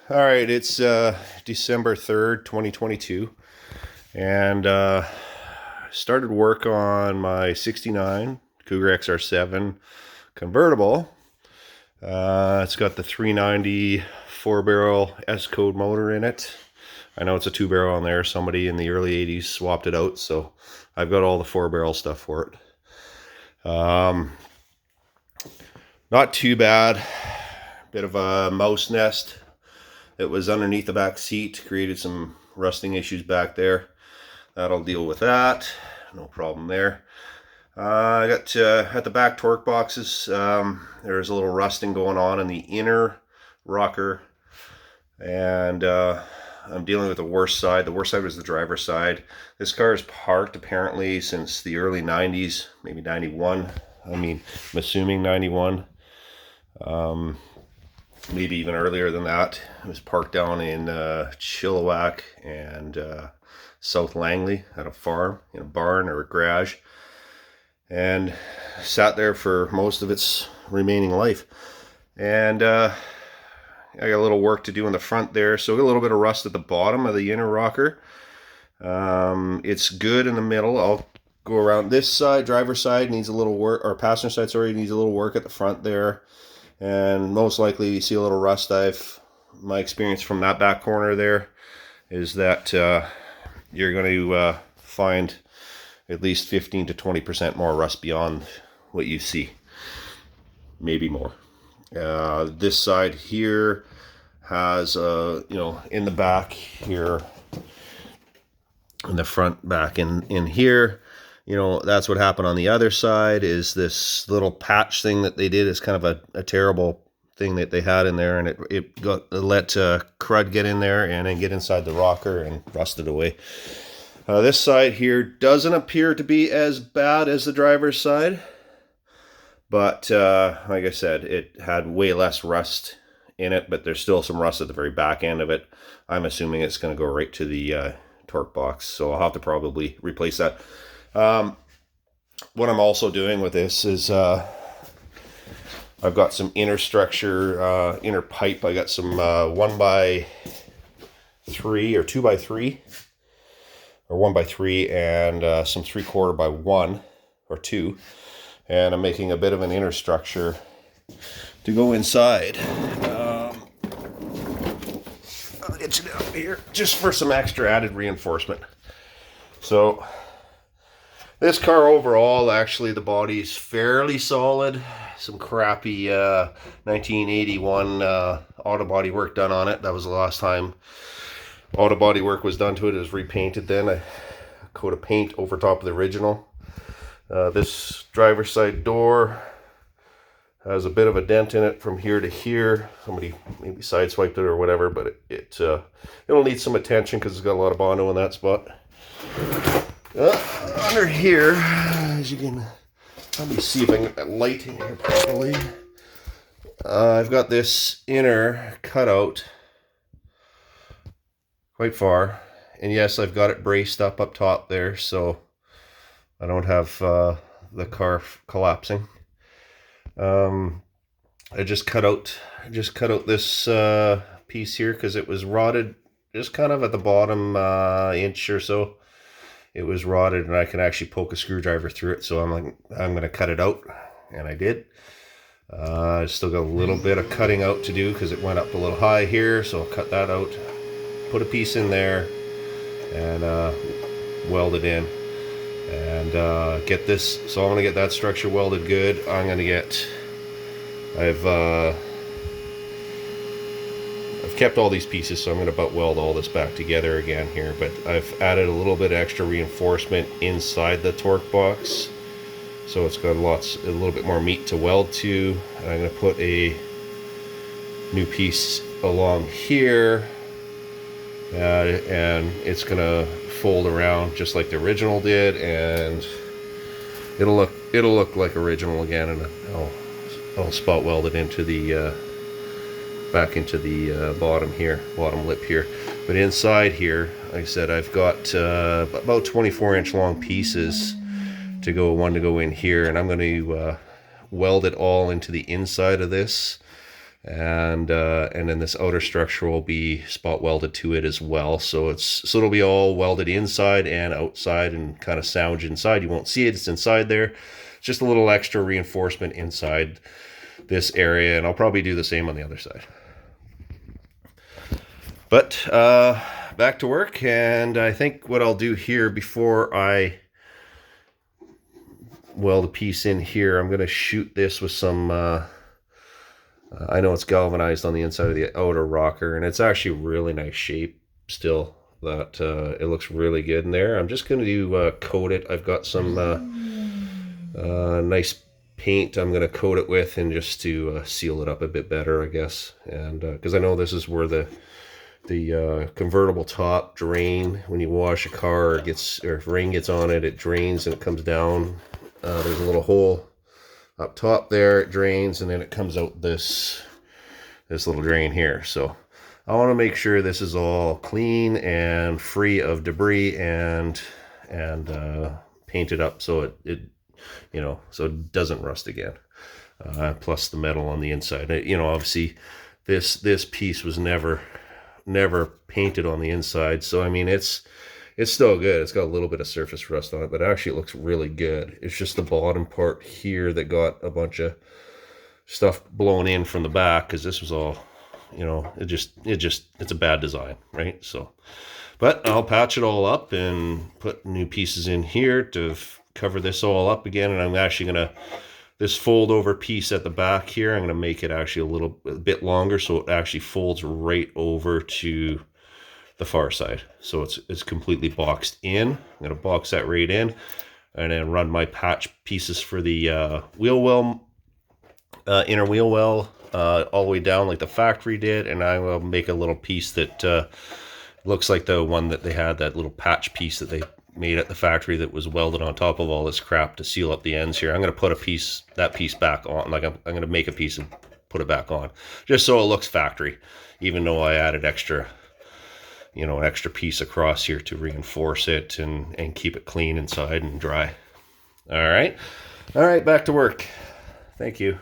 All right, it's December 3rd, 2022, and started work on my 69 Cougar XR7 convertible. It's got the 390 4-barrel S-code motor in it. I know it's a 2-barrel on there. Somebody in the early 80s swapped it out, so I've got all the 4-barrel stuff for it. Not too bad. Bit of a mouse nest. It was underneath the back seat, created some rusting issues back there. That'll deal with that. No problem there. I got at the back torque boxes, there's a little rusting going on in the inner rocker. And I'm dealing with the worst side. The worst side was the driver's side. This car is parked apparently since the early 90s, maybe 91. I'm assuming 91. Maybe even earlier than that. It was parked down in Chilliwack and South Langley at a farm, in a barn or a garage, and sat there for most of its remaining life. And I got a little work to do in the front there, so a little bit of rust at the bottom of the inner rocker. It's good in the middle. I'll go around this side. Driver's side needs a little work, or passenger side, sorry, needs a little work at the front there. And most likely you see a little rust. My experience from that back corner there is that you're going to find at least 15 to 20% more rust beyond what you see, maybe more. This side here has in the back here, in the front back in here, that's what happened on the other side. Is this little patch thing that they did is kind of a terrible thing that they had in there, and it let crud get in there and then get inside the rocker and rusted away. This side here doesn't appear to be as bad as the driver's side, but like I said, it had way less rust in it, but there's still some rust at the very back end of it. I'm assuming it's going to go right to the torque box, so I'll have to probably replace that. What I'm also doing with this is I've got some inner structure, inner pipe. I got some 1x3 or 2x3 or 1x3 and some 3/4x1 or 2, and I'm making a bit of an inner structure to go inside. I'll get you down here just for some extra added reinforcement. So this car overall, actually, the body's fairly solid. Some crappy 1981 auto body work done on it. That was the last time auto body work was done to it. It was repainted then. A coat of paint over top of the original. This driver's side door has a bit of a dent in it from here to here. Somebody maybe sideswiped it or whatever, but it'll need some attention because it's got a lot of Bondo in that spot. Under here, as you can, let me see if I can get that light in here properly. I've got this inner cutout quite far, and yes, I've got it braced up top there, so I don't have the car collapsing. I just cut out this piece here because it was rotted just kind of at the bottom inch or so. It was rotted, and I can actually poke a screwdriver through it, so I'm going to cut it out, and I did. I still got a little bit of cutting out to do because it went up a little high here, so I'll cut that out, put a piece in there, and weld it in, and get this. So I'm going to get that structure welded good. I've kept all these pieces, so I'm going to butt weld all this back together again here, but I've added a little bit of extra reinforcement inside the torque box, so it's got a little bit more meat to weld to. And I'm going to put a new piece along here, and it's going to fold around just like the original did, and it'll look like original again, and I'll spot weld it into the back into the bottom lip here. But inside here, like I said, I've got about 24-inch long pieces to go in here, and I'm going to weld it all into the inside of this, and then this outer structure will be spot welded to it as well. So it'll be all welded inside and outside and kind of sandwiched inside. You won't see it, it's inside there. It's just a little extra reinforcement inside this area, and I'll probably do the same on the other side. But back to work, and I think what I'll do here before I weld a piece in here, I'm going to shoot this with some I know it's galvanized on the inside of the outer rocker, and it's actually really nice shape still. That it looks really good in there. I'm just going to do coat it. I've got some nice paint I'm going to coat it with, and just to seal it up a bit better, I guess. And because I know this is where the convertible top drain, when you wash a car, or if rain gets on it, it drains and it comes down. There's a little hole up top there, it drains, and then it comes out this little drain here. So I want to make sure this is all clean and free of debris, and painted up so it so it doesn't rust again. Plus the metal on the inside. Obviously this piece was never painted on the inside, so I mean it's still good. It's got a little bit of surface rust on it, but actually it looks really good. It's just the bottom part here that got a bunch of stuff blown in from the back, because this was all, it's a bad design, right? So, but I'll patch it all up and put new pieces in here to cover this all up again. And I'm actually going to, this fold over piece at the back here, I'm going to make it actually a bit longer, so it actually folds right over to the far side, so it's completely boxed in. I'm going to box that right in, and then run my patch pieces for the wheel well, inner wheel well, all the way down like the factory did, and I will make a little piece that looks like the one that they had, that little patch piece that they made at the factory that was welded on top of all this crap to seal up the ends here. I'm going to put that piece back on, like I'm going to make a piece and put it back on, just so it looks factory, even though I added an extra piece across here to reinforce it and keep it clean inside and dry. All right, back to work. Thank you.